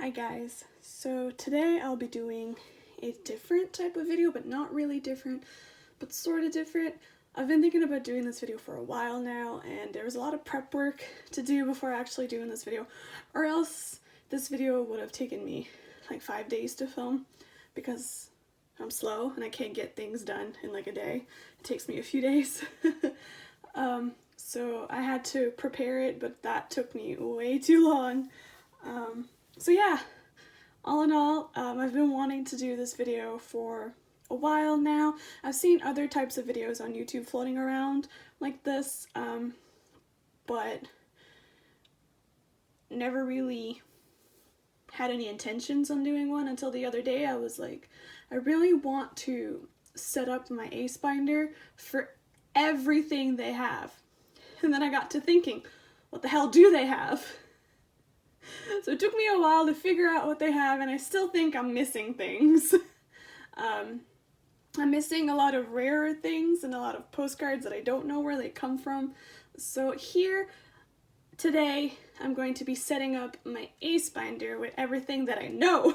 Hi guys, so today I'll be doing a different type of video, but not really different, but sort of different. I've been thinking about doing this video for a while now, and there was a lot of prep work to do before actually doing this video, or else this video would have taken me like 5 days to film, because I'm slow and I can't get things done in like a day. It takes me a few days. So I had to prepare it, but that took me way too long. So yeah, all in all, I've been wanting to do this video for a while now. I've seen other types of videos on YouTube floating around like this, but never really had any intentions on doing one until the other day. I was like, I really want to set up my A.C.E binder for everything they have. And then I got to thinking, what the hell do they have? So it took me a while to figure out what they have, and I still think I'm missing things. I'm missing a lot of rarer things and a lot of postcards that I don't know where they come from. So here, today, I'm going to be setting up my A.C.E binder with everything that I know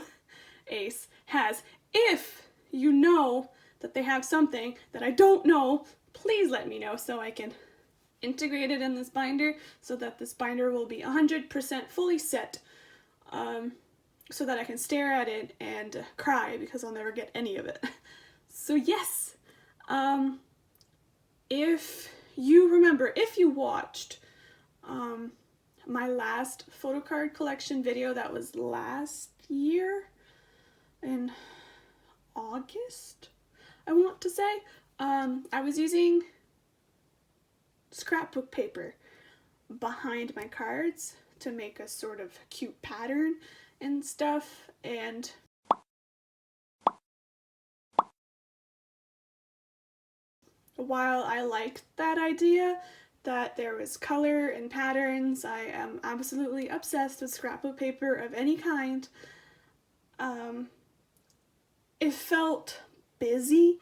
A.C.E has. If you know that they have something that I don't know, please let me know so I can integrate it in this binder, so that this binder will be 100% fully set, so that I can stare at it and cry because I'll never get any of it. So yes, if you remember, if you watched my last Photocard collection video, that was last year in August, I want to say, I was using scrapbook paper behind my cards to make a sort of cute pattern and stuff, and while I liked that idea, that there was color and patterns, I am absolutely obsessed with scrapbook paper of any kind. It felt busy,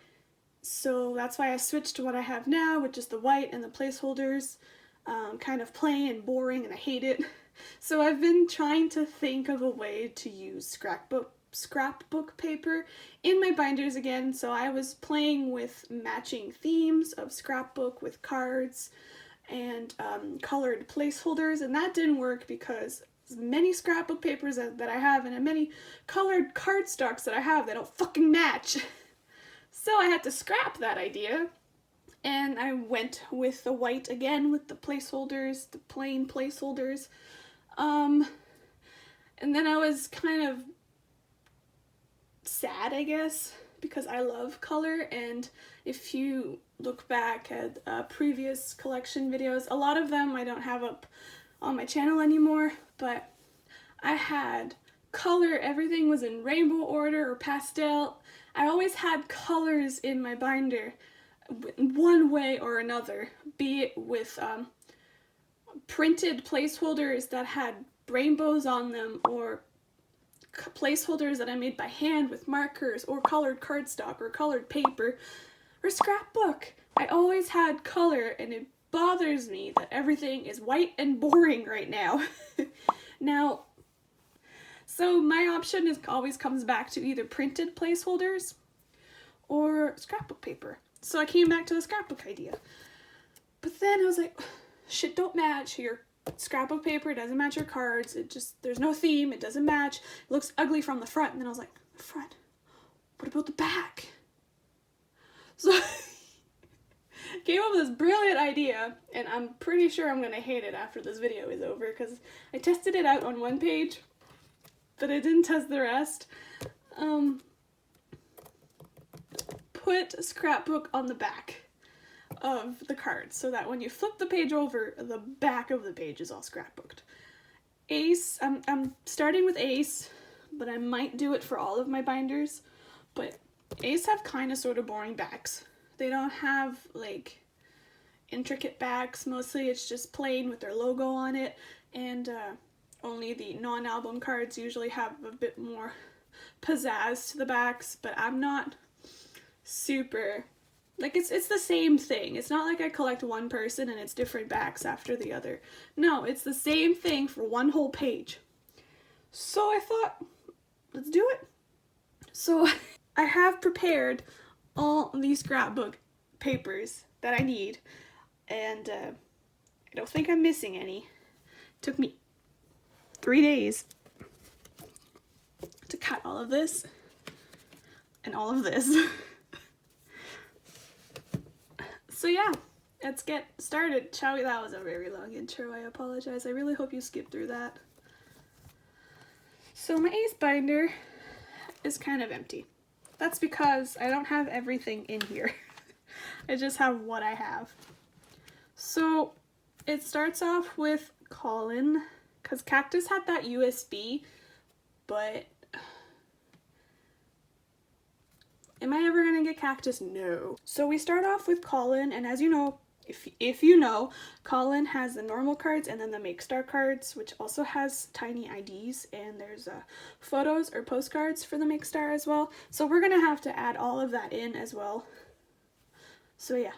so that's why I switched to what I have now, which is the white and the placeholders. Kind of plain and boring, and I hate it. So I've been trying to think of a way to use scrapbook paper in my binders again. So I was playing with matching themes of scrapbook with cards and colored placeholders, and that didn't work because as many scrapbook papers that I have and many colored cardstocks that I have, they don't fucking match. So I had to scrap that idea, and I went with the white again with the placeholders, the plain placeholders. And then I was kind of sad, I guess, because I love color, and if you look back at previous collection videos, a lot of them I don't have up on my channel anymore, but I had color, everything was in rainbow order or pastel. I always had colors in my binder one way or another, be it with printed placeholders that had rainbows on them, or placeholders that I made by hand with markers, or colored cardstock, or colored paper, or scrapbook. I always had color, and it bothers me that everything is white and boring right now. Now, so my option always comes back to either printed placeholders or scrapbook paper. So I came back to the scrapbook idea. But then I was like, shit don't match. Your scrapbook paper doesn't match your cards. There's no theme. It doesn't match. It looks ugly from the front. And then I was like, the front? What about the back? So came up with this brilliant idea, and I'm pretty sure I'm gonna hate it after this video is over, because I tested it out on one page, but I didn't test the rest. Put a scrapbook on the back of the cards so that when you flip the page over, the back of the page is all scrapbooked. A.C.E, I'm starting with A.C.E, but I might do it for all of my binders, but A.C.E have kind of sort of boring backs. They don't have like intricate backs. Mostly it's just plain with their logo on it, and only the non-album cards usually have a bit more pizzazz to the backs, but I'm not super, like, it's the same thing. It's not like I collect one person and it's different backs after the other. No, it's the same thing for one whole page. So I thought, let's do it. So I have prepared all these scrapbook papers that I need, and I don't think I'm missing any. It took me 3 days to cut all of this and all of this. So yeah, let's get started, shall we? That was a very long intro, I apologize. I really hope you skipped through that. So my A.C.E binder is kind of empty. That's because I don't have everything in here. I just have what I have. So it starts off with Colin, because Cactus had that USB, but am I ever gonna get Cactus? No. So we start off with Colin, and as you know, if you know, Colin has the normal cards and then the Make Star cards, which also has tiny IDs, and there's photos or postcards for the Make Star as well. So we're gonna have to add all of that in as well. So yeah,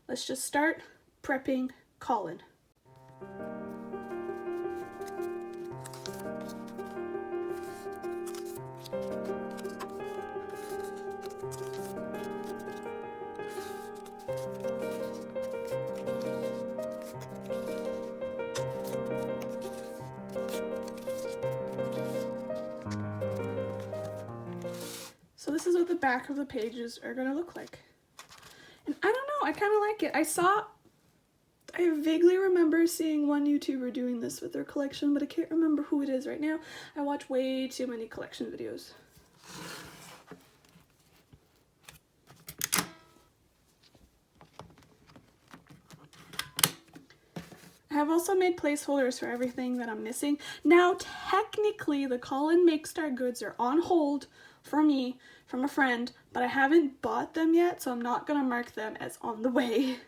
let's just start prepping Colin. So this is what the back of the pages are gonna look like. And I don't know, I kind of like it. I vaguely remember seeing one YouTuber doing this with their collection, but I can't remember who it is right now. I watch way too many collection videos. I have also made placeholders for everything that I'm missing. Now, technically, the Colin Make Star goods are on hold for me from a friend, but I haven't bought them yet, so I'm not gonna mark them as on the way.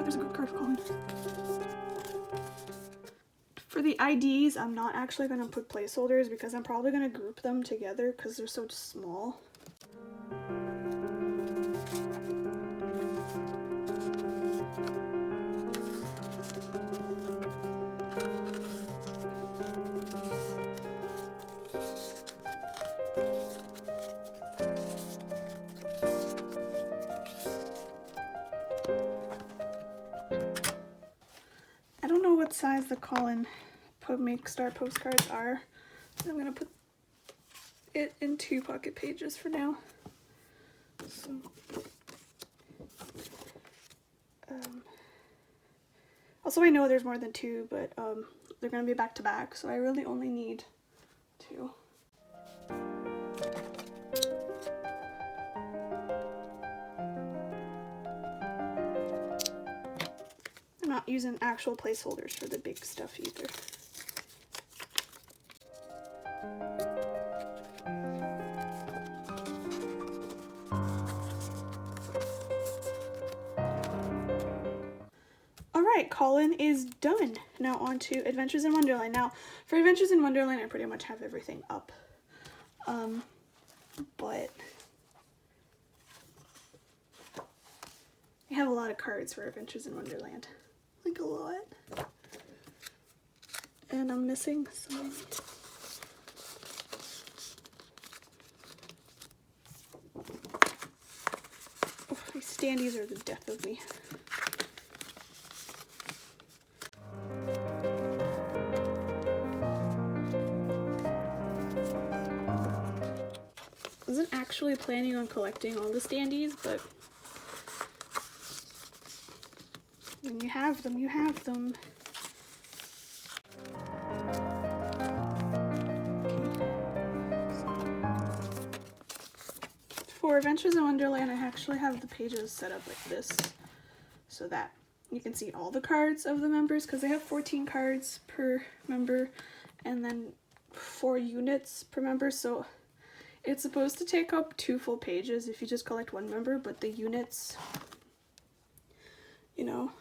There's a good card for Colin. For the IDs, I'm not actually gonna put placeholders because I'm probably gonna group them together because they're so small. I don't know what size the Colin Make Star postcards are. I'm gonna put it in 2 pocket pages for now. So, also I know there's more than 2, but they're gonna be back to back, so I really only need 2. I'm not using actual placeholders for the big stuff either. Alright, Colin is done. Now on to Adventures in Wonderland. Now, for Adventures in Wonderland, I pretty much have everything up. But I have a lot of cards for Adventures in Wonderland. Like a lot. And I'm missing some. Oh, these standees are the death of me. I wasn't actually planning on collecting all the standees, but when you have them, you have them. For Adventures in Wonderland, I actually have the pages set up like this so that you can see all the cards of the members, because they have 14 cards per member and then 4 units per member, so it's supposed to take up 2 full pages if you just collect one member, but the units, you know,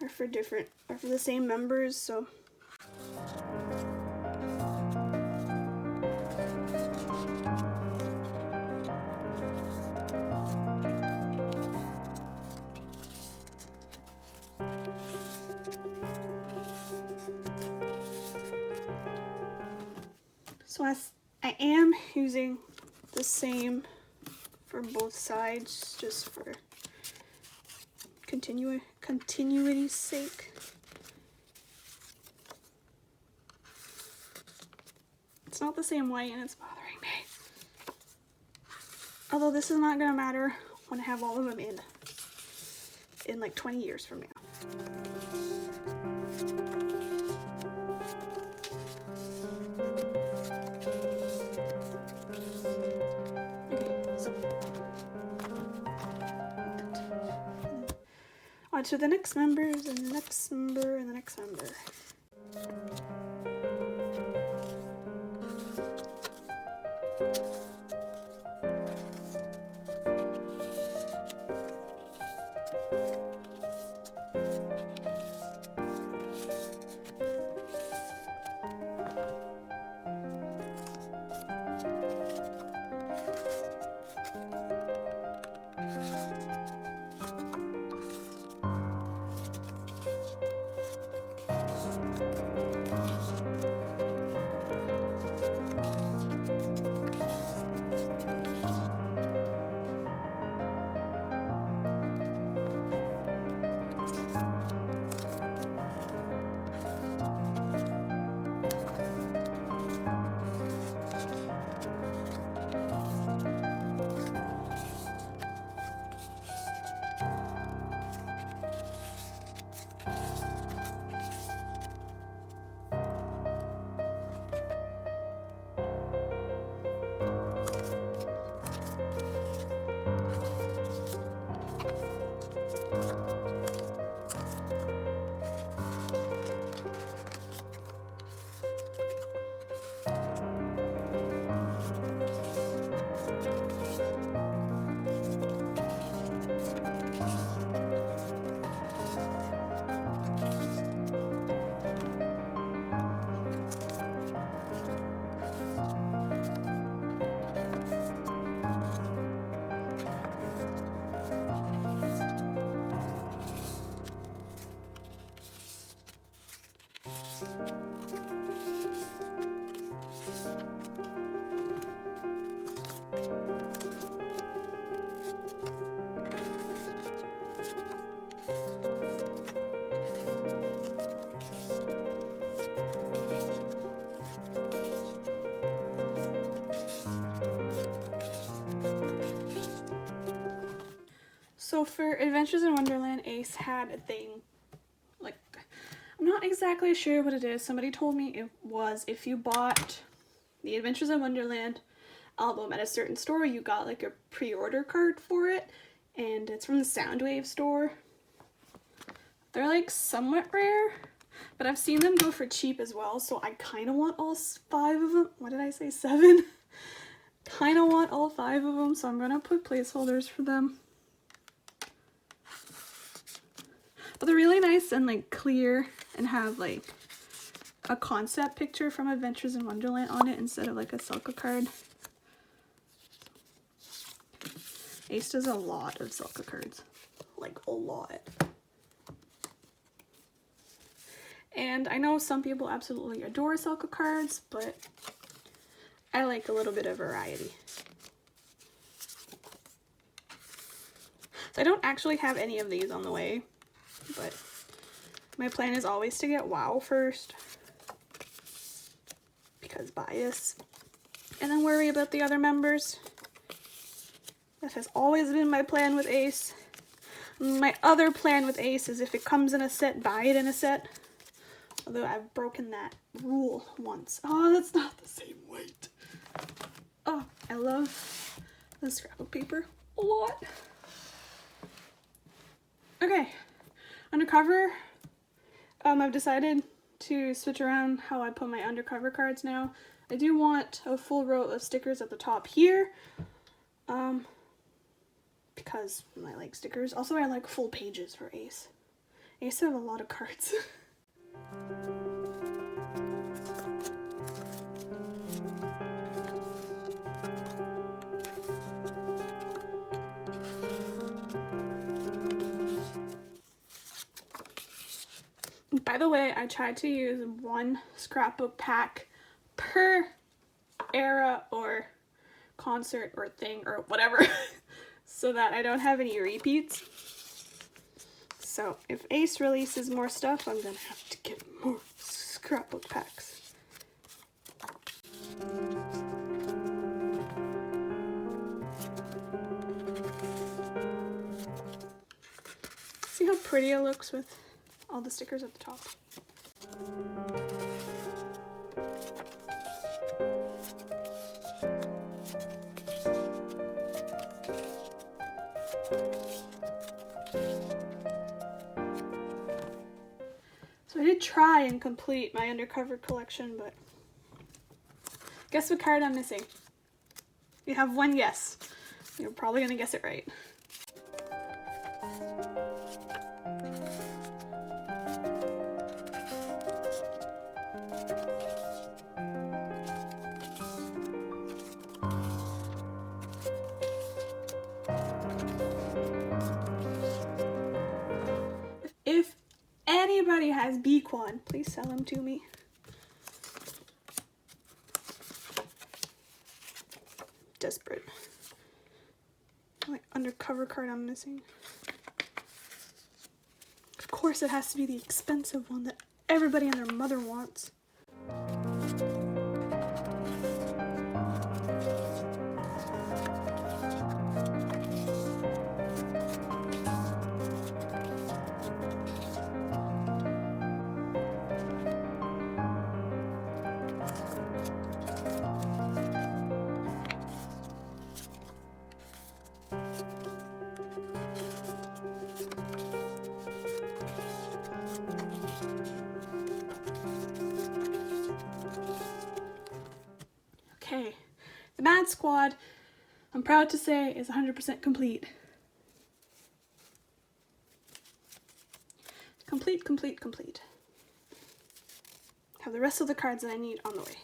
are for the same members, so. So I am using the same for both sides, just for continuity's sake. It's not the same white and it's bothering me. Although this is not gonna matter when I have all of them in like 20 years from now. On to the next members, and the next member, and the next member. So for Adventures in Wonderland, Ace had a thing, like, I'm not exactly sure what it is. Somebody told me it was if you bought the Adventures in Wonderland album at a certain store, you got like a pre-order card for it, and it's from the Soundwave store. They're like somewhat rare, but I've seen them go for cheap as well, so I kind of want all 5 of them. What did I say, 7? Kind of want all 5 of them, so I'm gonna put placeholders for them. But they're really nice and like clear and have like a concept picture from Adventures in Wonderland on it instead of like a Selka card. Ace does a lot of Selka cards, like a lot. And I know some people absolutely adore Selka cards, but I like a little bit of variety. So I don't actually have any of these on the way, but my plan is always to get WoW first, because bias, and then worry about the other members. That has always been my plan with Ace. My other plan with Ace is if it comes in a set, buy it in a set. Although I've broken that rule once. Oh, that's not the same weight. Oh, I love the scrapbook paper a lot. Okay, undercover. I've decided to switch around how I put my undercover cards now. I do want a full row of stickers at the top here, because I like stickers. Also, I like full pages for Ace. Ace have a lot of cards. By the way, I tried to use one scrapbook pack per era or concert or thing or whatever so that I don't have any repeats. So if Ace releases more stuff, I'm gonna have to get more scrapbook packs. See how pretty it looks with all the stickers at the top? So I did try and complete my undercover collection, but guess what card I'm missing? You have one guess. You're probably gonna guess it right. If anybody has Bequan, please sell them to me. Desperate. Like undercover card I'm missing. Of course it has to be the expensive one that everybody and their mother wants. Okay, the Mad Squad, I'm proud to say, is 100% complete. Complete. Have the rest of the cards that I need on the way.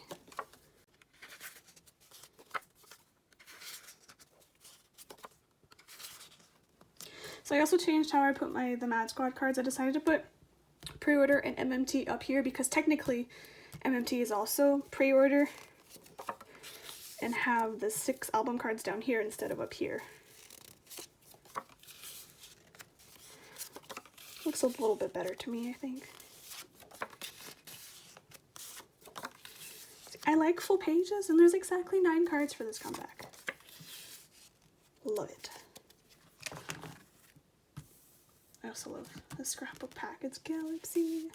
So I also changed how I put the Mad Squad cards. I decided to put pre-order and MMT up here because technically MMT is also pre-order, and have the 6 album cards down here instead of up here. Looks a little bit better to me, I think. I like full pages, and there's exactly 9 cards for this comeback. Love it. I also love the scrapbook pack. It's Galaxy.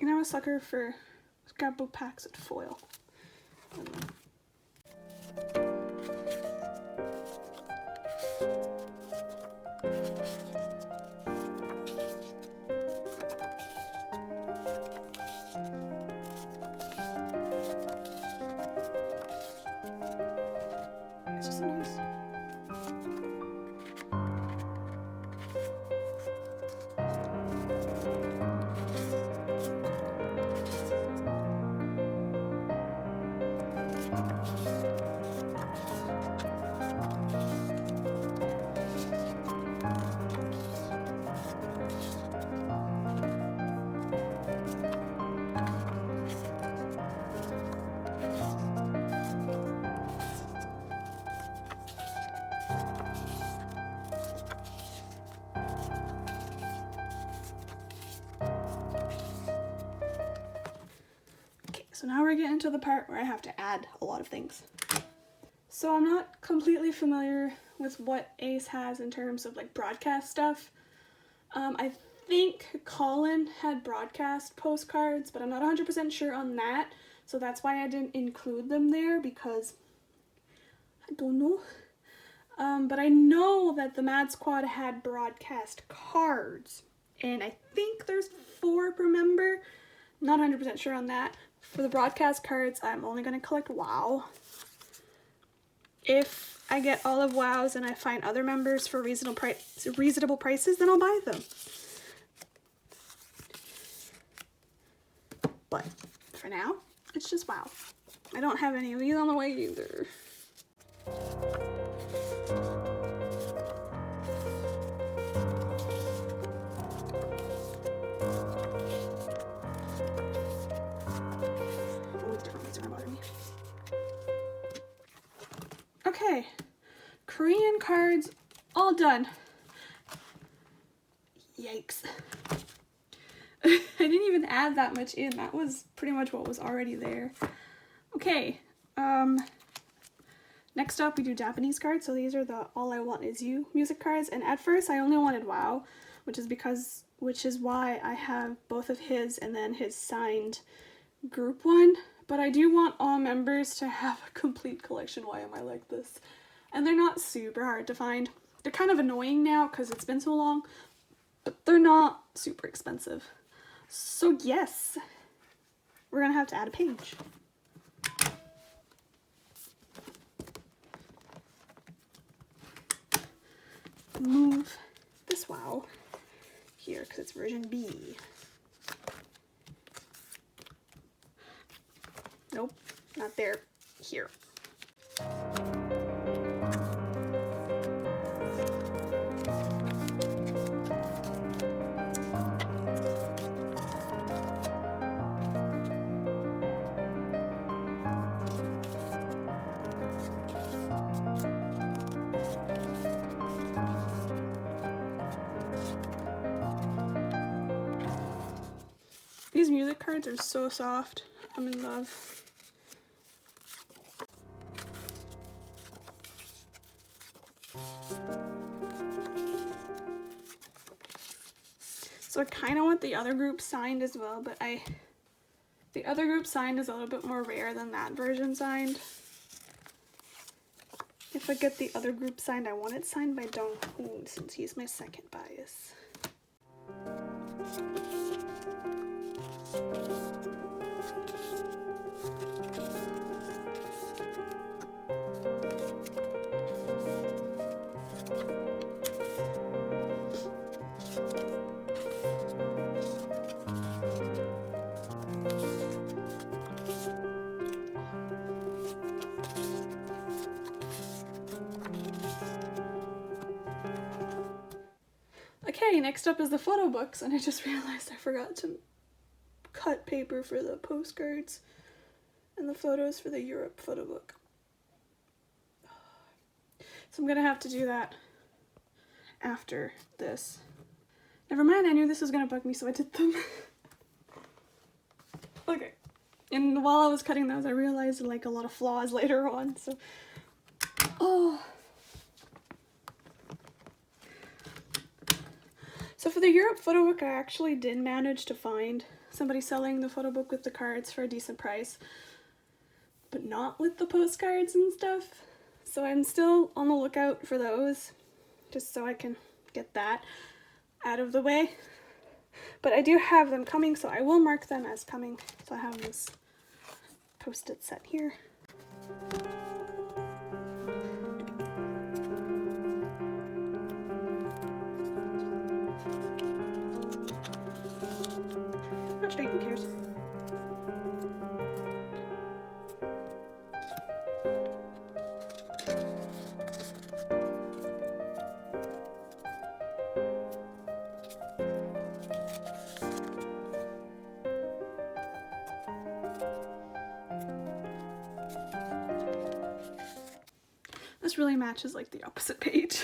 And I'm a sucker for scrapbook packs with foil. It's just nice. So now we're getting to the part where I have to add a lot of things. So I'm not completely familiar with what Ace has in terms of like broadcast stuff. I think Colin had broadcast postcards, but I'm not 100% sure on that. So that's why I didn't include them there, because I don't know. But I know that the Mad Squad had broadcast cards, and I think there's 4 per member. Not 100% sure on that. For the broadcast cards, I'm only going to collect WoW. If I get all of WoWs and I find other members for reasonable prices, then I'll buy them. But for now, it's just WoW. I don't have any of these on the way either. Okay, Korean cards all done. Yikes. I didn't even add that much in. That was pretty much what was already there. Okay, next up we do Japanese cards. So these are the All I Want Is You music cards. And at first I only wanted WoW, which is why I have both of his and then his signed group one. But I do want all members to have a complete collection. Why am I like this? And they're not super hard to find. They're kind of annoying now because it's been so long, but they're not super expensive. So yes, we're gonna have to add a page. Move this WoW here because it's version B. Nope, not there. Here. These music cards are so soft. I'm in love. So I kind of want the other group signed as well, but the other group signed is a little bit more rare than that version signed. If I get the other group signed, I want it signed by Dong-hoon since he's my second bias. Okay, next up is the photo books, and I just realized I forgot to cut paper for the postcards and the photos for the Europe photo book. So I'm gonna have to do that after this. Never mind, I knew this was gonna bug me, so I did them. Okay. And while I was cutting those, I realized like a lot of flaws later on, so. Oh. So for the Europe photo book, I actually did manage to find somebody selling the photo book with the cards for a decent price, but not with the postcards and stuff. So I'm still on the lookout for those, just so I can get that out of the way. But I do have them coming, so I will mark them as coming. So I have this post-it set here. Not straight, who cares? This really matches like the opposite page.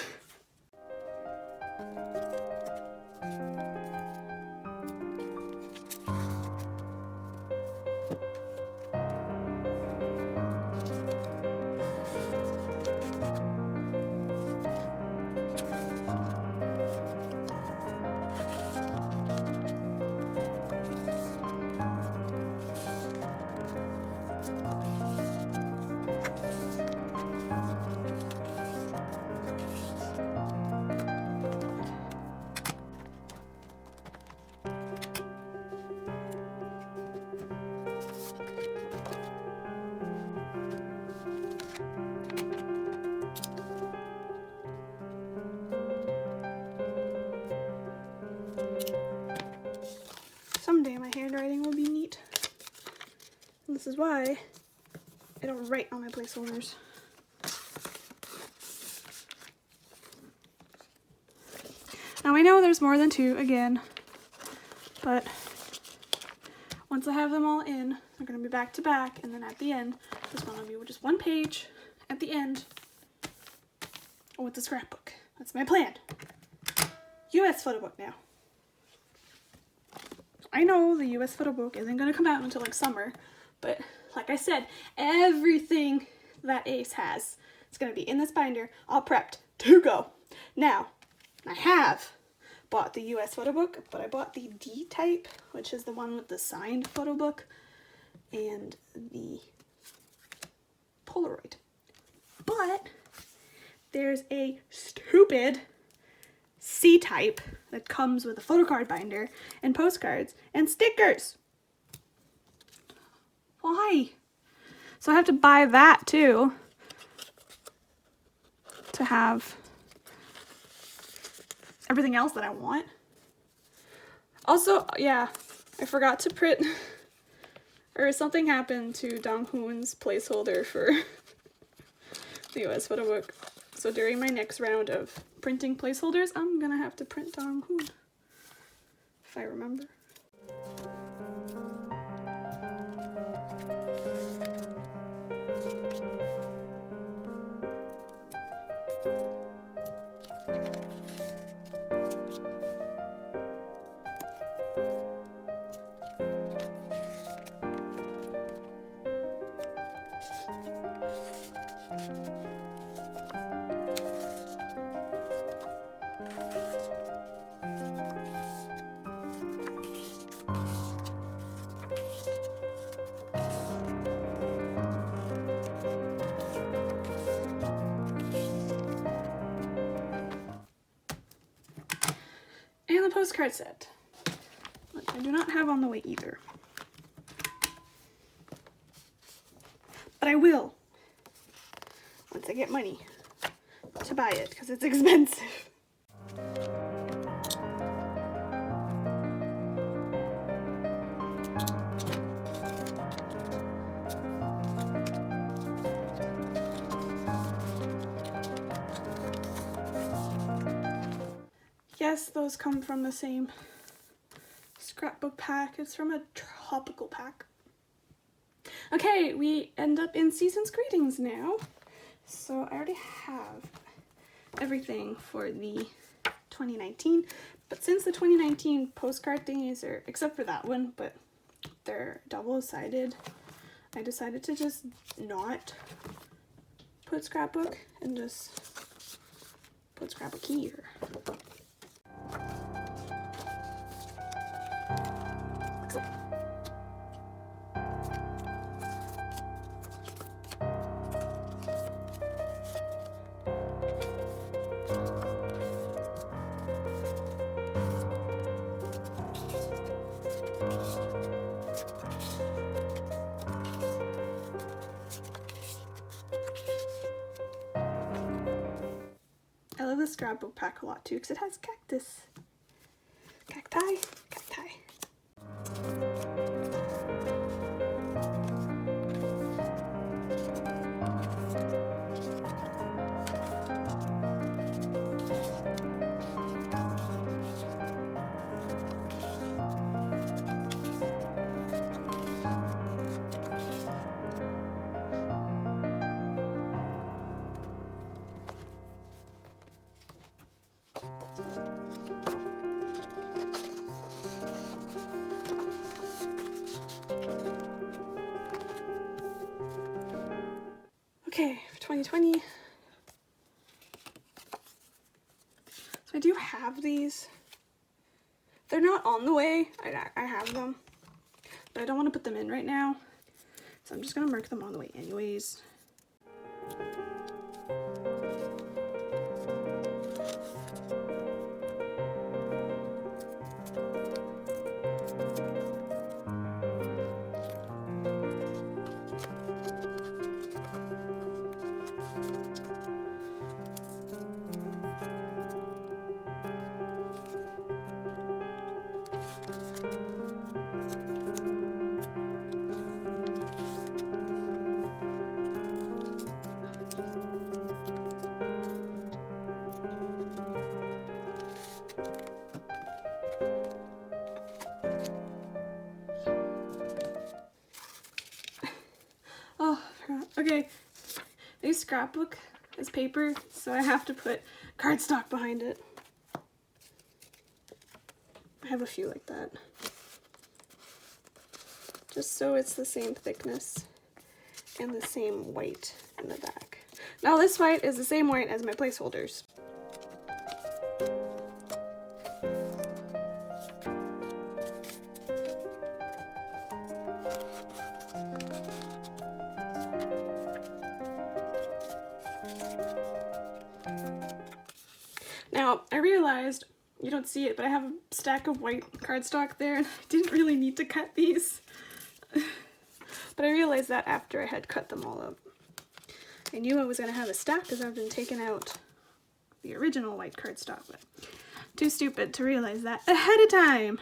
Someday my handwriting will be neat. And this is why it'll write on my placeholders. Now I know there's more than 2 again, but once I have them all in, they're going to be back to back, and then at the end, this one will be just 1 page at the end with the scrapbook. That's my plan. US photo book now. I know the US photo book isn't going to come out until like summer, but like I said, everything that Ace has is going to be in this binder, all prepped to go. Now, I have bought the US photo book, but I bought the D type, which is the one with the signed photo book, and the Polaroid. But there's a stupid C type that comes with a photocard binder and postcards and stickers. Why? So I have to buy that too to have everything else that I want. Also, yeah, I forgot to print, or something happened to Dong Hoon's placeholder for the US photo book. So during my next round of printing placeholders, I'm gonna have to print Dong Hoon, if I remember. And the postcard set, which I do not have on the way either. But I will, once I get money to buy it, because it's expensive. Yes, those come from the same scrapbook pack. It's from a tropical pack. Okay, we end up in Season's Greetings now. So I already have everything for the 2019, but since the 2019 postcard thingies are, except for that one, but they're double-sided, I decided to just not put scrapbook and just put scrapbook here. I love the scrapbook pack a lot too because it has cactus. Cacti? Cacti. Okay, for 2020. So I do have these. They're not on the way. I have them. But I don't want to put them in right now. So I'm just going to mark them on the way anyways. Okay, they scrapbook is paper, so I have to put cardstock behind it. I have a few like that. Just so it's the same thickness and the same white in the back. Now this white is the same white as my placeholders. Now, I realized, you don't see it, but I have a stack of white cardstock there, and I didn't really need to cut these. But I realized that after I had cut them all up. I knew I was going to have a stack because I've been taking out the original white cardstock, but too stupid to realize that ahead of time.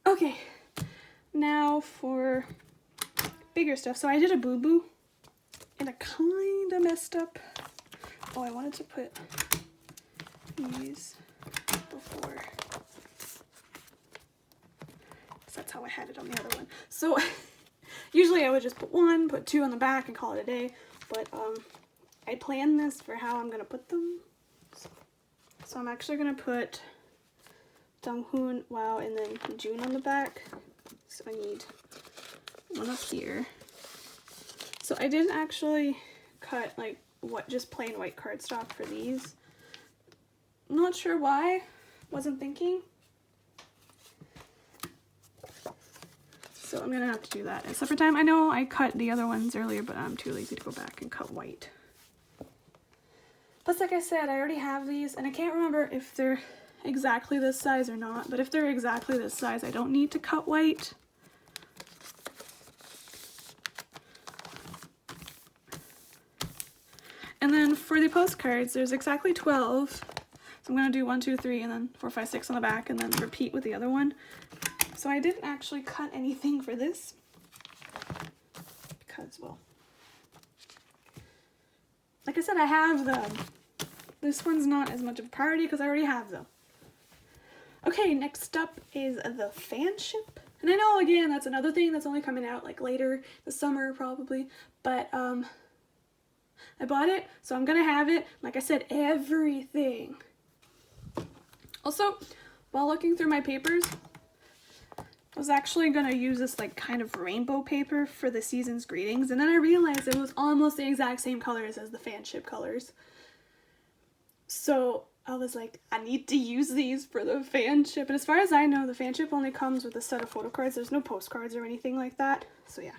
Okay, now for bigger stuff. So I did a boo-boo and I kind of messed up. Oh, I wanted to put these before. So that's how I had it on the other one. So usually I would just put one, put two on the back and call it a day. But I planned this for how I'm going to put them. So I'm actually going to put Donghoon, Wow, and then June on the back. So I need one up here. So I didn't actually cut like just plain white cardstock for these. Not sure why. Wasn't thinking. So I'm gonna have to do that at supper time. I know I cut the other ones earlier, but I'm too lazy to go back and cut white. Plus, like I said, I already have these, and I can't remember if they're exactly this size or not, but if they're exactly this size, I don't need to cut white. And then for the postcards, there's exactly 12. So I'm going to do 1, 2, 3, and then 4, 5, 6 on the back, and then repeat with the other one. So I didn't actually cut anything for this. Because, well, like I said, I have them. This one's not as much of a priority because I already have them. Okay, next up is the fan ship. And I know, again, that's another thing that's only coming out like later this summer probably. But, I bought it, so I'm gonna have it. Like I said, everything. Also, while looking through my papers, I was actually gonna use this like kind of rainbow paper for the season's greetings, and then I realized it was almost the exact same colors as the fan ship colors. So I was like, I need to use these for the fan ship. And as far as I know, the fan ship only comes with a set of photo cards. There's no postcards or anything like that. So yeah.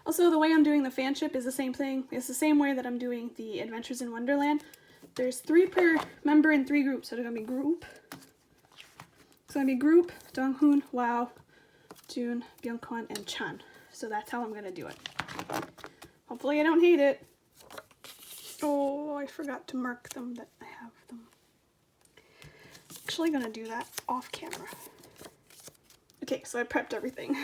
Also, the way I'm doing the fan ship is the same thing. It's the same way that I'm doing the Adventures in Wonderland. There's 3 per member in 3 groups. So they're going to be group. It's going to be group, Donghoon, Wow, June, Byungkwon, and Chan. So that's how I'm going to do it. Hopefully I don't hate it. Oh, I forgot to mark them that I have them. Actually going to do that off camera. Okay, so I prepped everything.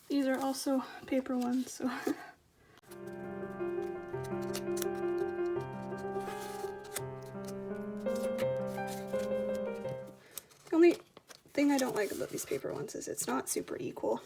These are also paper ones, so. The only thing I don't like about these paper ones is it's not super equal.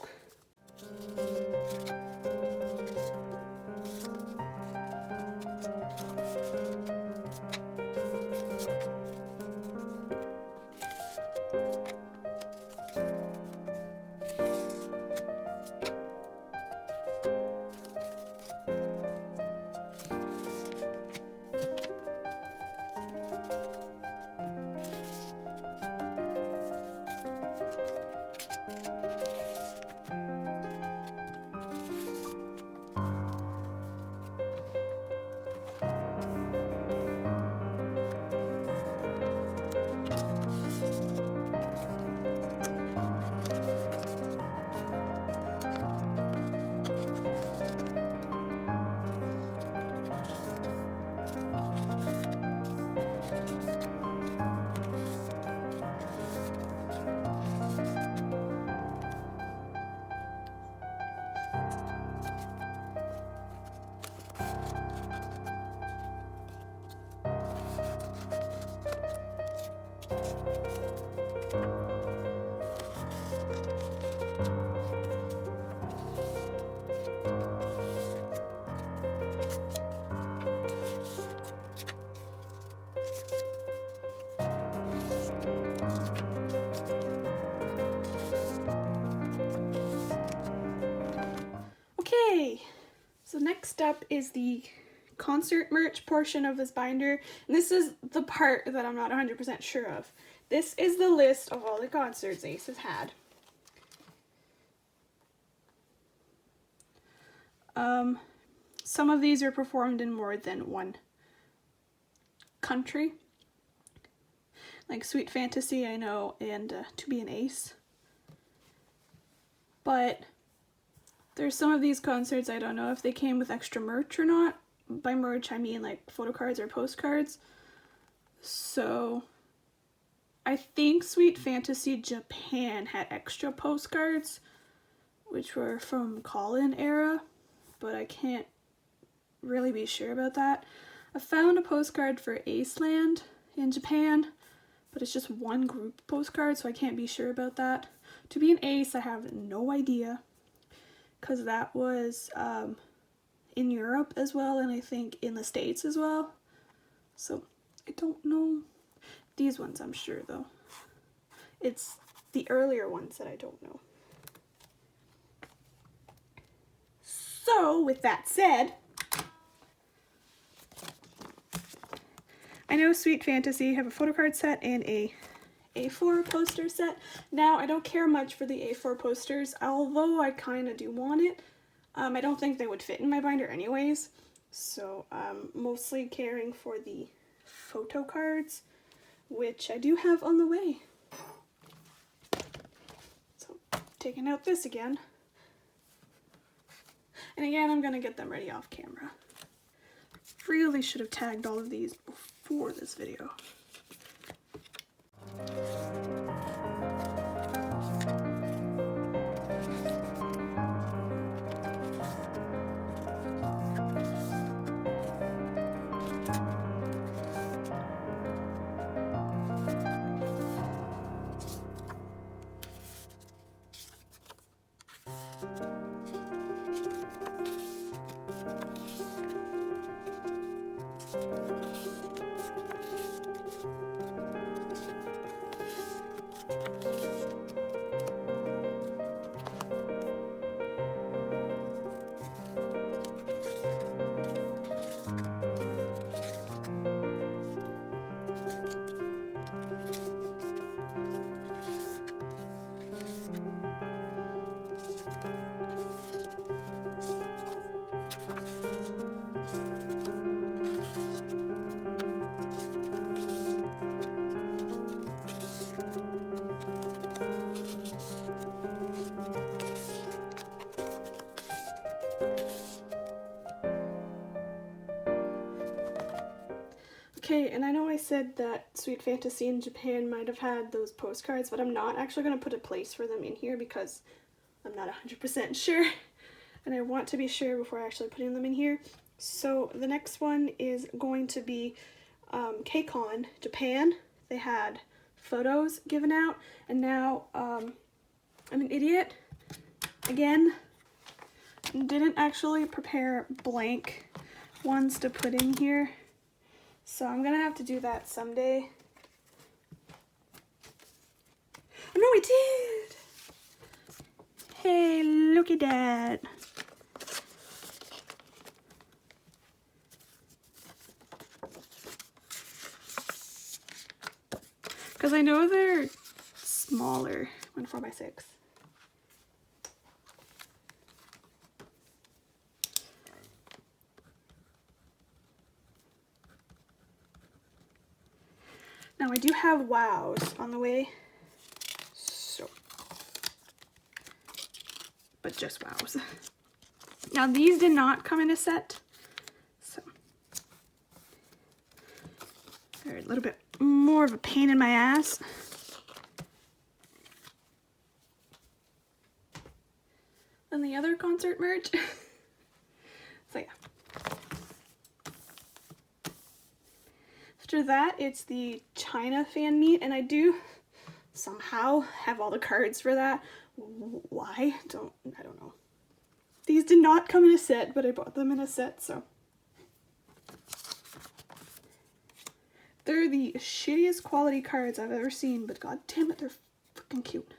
next up is the concert merch portion of this binder, and this is the part that I'm not 100% sure of. This is the list of all the concerts Ace has had. Some of these are performed in more than one country, like Sweet Fantasy, I know, and To Be an Ace. But there's some of these concerts I don't know if they came with extra merch or not. By merch I mean like photocards or postcards. So I think Sweet Fantasy Japan had extra postcards, which were from call-in era, but I can't really be sure about that. I found a postcard for Aceland in Japan, but it's just one group postcard, so I can't be sure about that. To Be an Ace, I have no idea, because that was in Europe as well, and I think in the States as well. So I don't know. These ones I'm sure though. It's the earlier ones that I don't know. So with that said, I know Sweet Fantasy have a photocard set and a A4 poster set. Now, I don't care much for the A4 posters, although I kind of do want it. I don't think they would fit in my binder anyways, so I'm mostly caring for the photo cards, which I do have on the way. So, taking out this again. And again, I'm going to get them ready off camera. Really should have tagged all of these before this video. Okay, and I know I said that Sweet Fantasy in Japan might have had those postcards, but I'm not actually going to put a place for them in here because I'm not 100% sure, and I want to be sure before actually putting them in here. So the next one is going to be K-Con Japan. They had photos given out, and now I'm an idiot again. Didn't actually prepare blank ones to put in here. So I'm gonna have to do that someday. Oh no, I did! Hey, look at that. Because I know they're smaller, 4x6. Now I do have wows on the way, so, but just wows. Now these did not come in a set, so they're a little bit more of a pain in my ass. Than the other concert merch. So yeah. After that, it's the China fan meet, and I do somehow have all the cards for that. Why? I don't know. These did not come in a set, but I bought them in a set, so. They're the shittiest quality cards I've ever seen, but god damn it, they're freaking cute.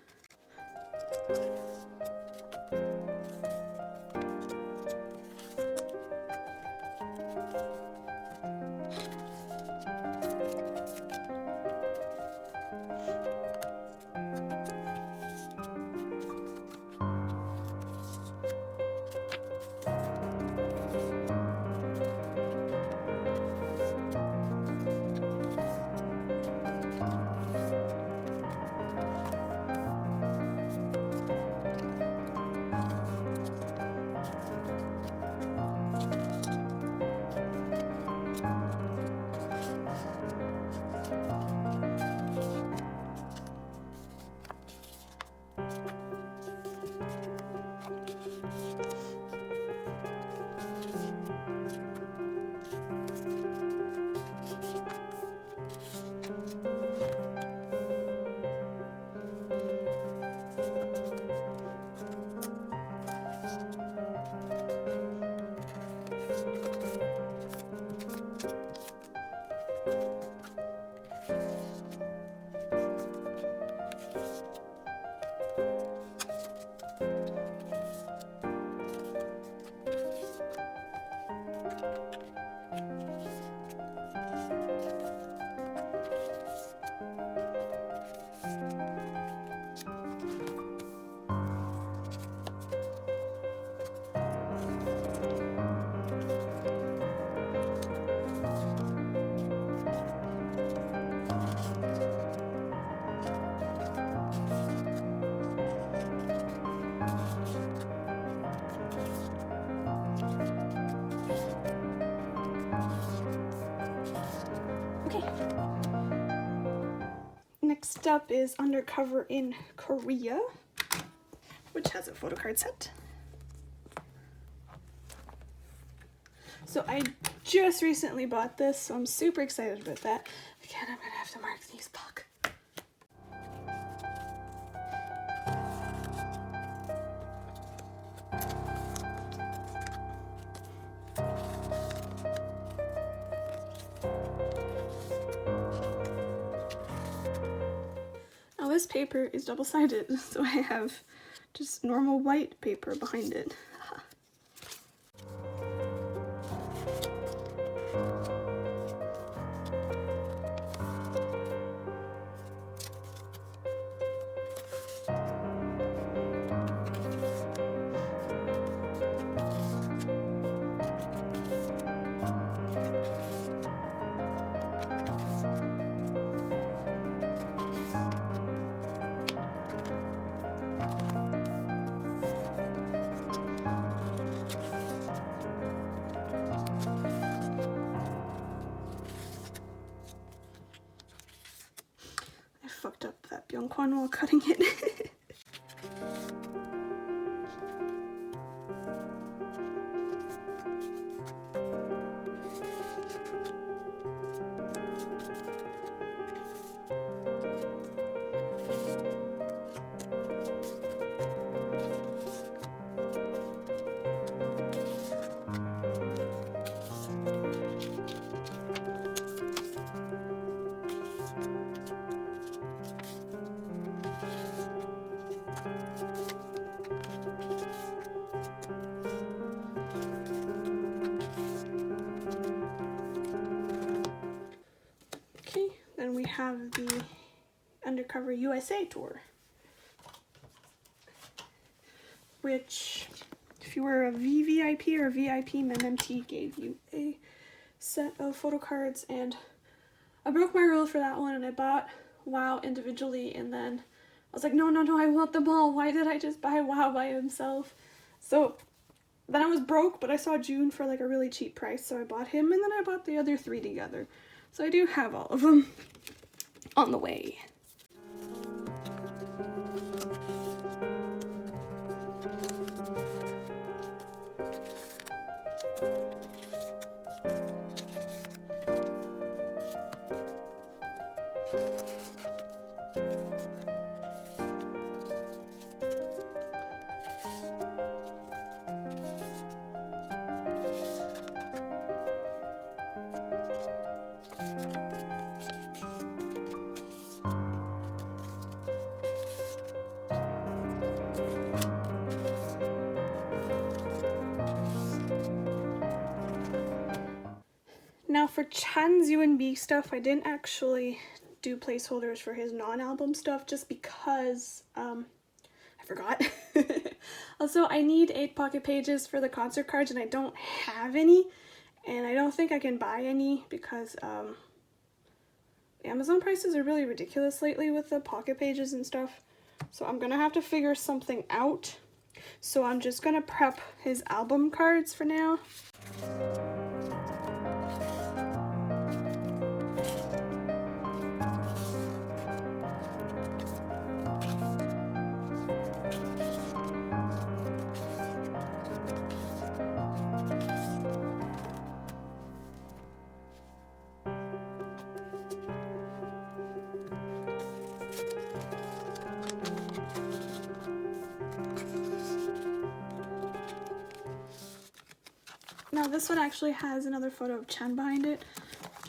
Okay. Next up is Undercover in Korea, which has a photocard set. So I just recently bought this, so I'm super excited about that. Again, I'm gonna have to mark these puck. Now this paper is double-sided, so I have just normal white paper behind it. I fucked up that Byungkwan while cutting it. Okay, then we have the Undercover USA tour, which if you were a VVIP or a VIP, MMT gave you a set of photo cards, and I broke my rule for that one and I bought WoW individually, and then I was like, no, I want them all. Why did I just buy WoW by himself? So then I was broke, but I saw June for like a really cheap price, so I bought him, and then I bought the other three together. So I do have all of them on the way. Now for Chan's UNB stuff, I didn't actually do placeholders for his non-album stuff just because I forgot. Also, I need 8 pocket pages for the concert cards and I don't have any, and I don't think I can buy any because Amazon prices are really ridiculous lately with the pocket pages and stuff. So I'm gonna have to figure something out. So I'm just gonna prep his album cards for now. Now this one actually has another photo of Chan behind it,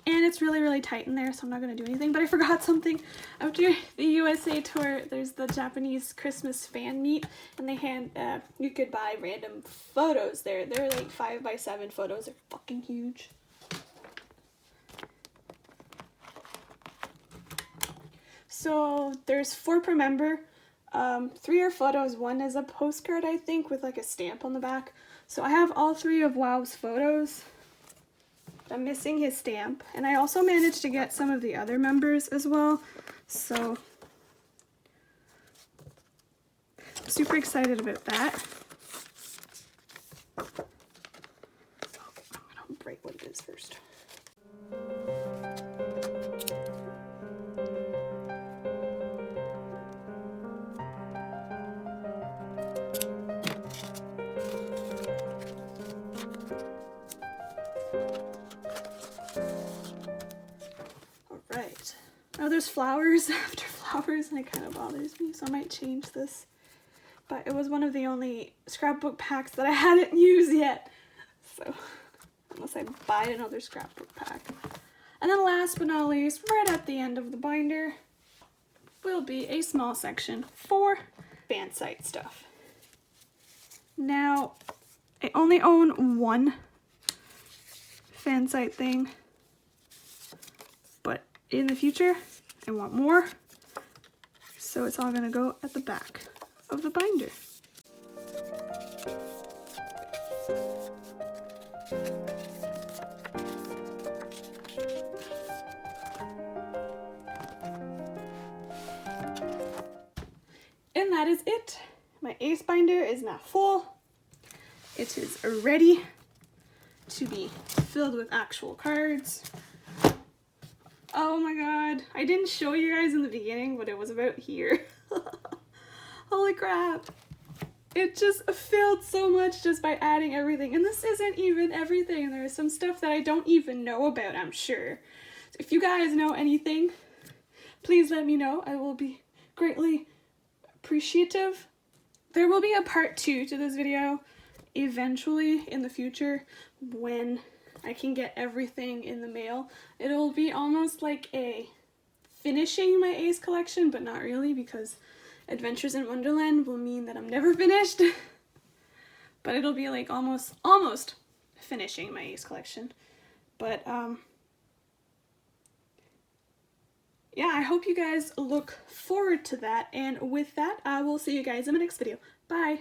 and it's really tight in there, so I'm not going to do anything, but I forgot something. After the USA tour, there's the Japanese Christmas fan meet, and they you could buy random photos there. They're like 5x7 photos, they're fucking huge. So there's 4 per member, 3 are photos, 1 is a postcard I think with like a stamp on the back. So I have all 3 of WoW's photos. I'm missing his stamp, and I also managed to get some of the other members as well. So super excited about that. Oh, I'm gonna write what it is first. Oh, there's flowers after flowers, and it kind of bothers me, so I might change this. But it was one of the only scrapbook packs that I hadn't used yet. So, unless I buy another scrapbook pack. And then last but not least, right at the end of the binder, will be a small section for fan site stuff. Now, I only own one fan site thing, but in the future, I want more. So it's all gonna go at the back of the binder. And that is it. My ACE binder is now full. It is ready to be filled with actual cards. Oh my god, I didn't show you guys in the beginning what it was about here. Holy crap. It just filled so much just by adding everything. And this isn't even everything. There's some stuff that I don't even know about, I'm sure. So if you guys know anything, please let me know. I will be greatly appreciative. There will be a part 2 to this video eventually in the future when I can get everything in the mail. It'll be almost like a finishing my ACE collection, but not really, because Adventures in Wonderland will mean that I'm never finished. But it'll be like almost finishing my ACE collection. But yeah, I hope you guys look forward to that. And with that, I will see you guys in my next video. Bye!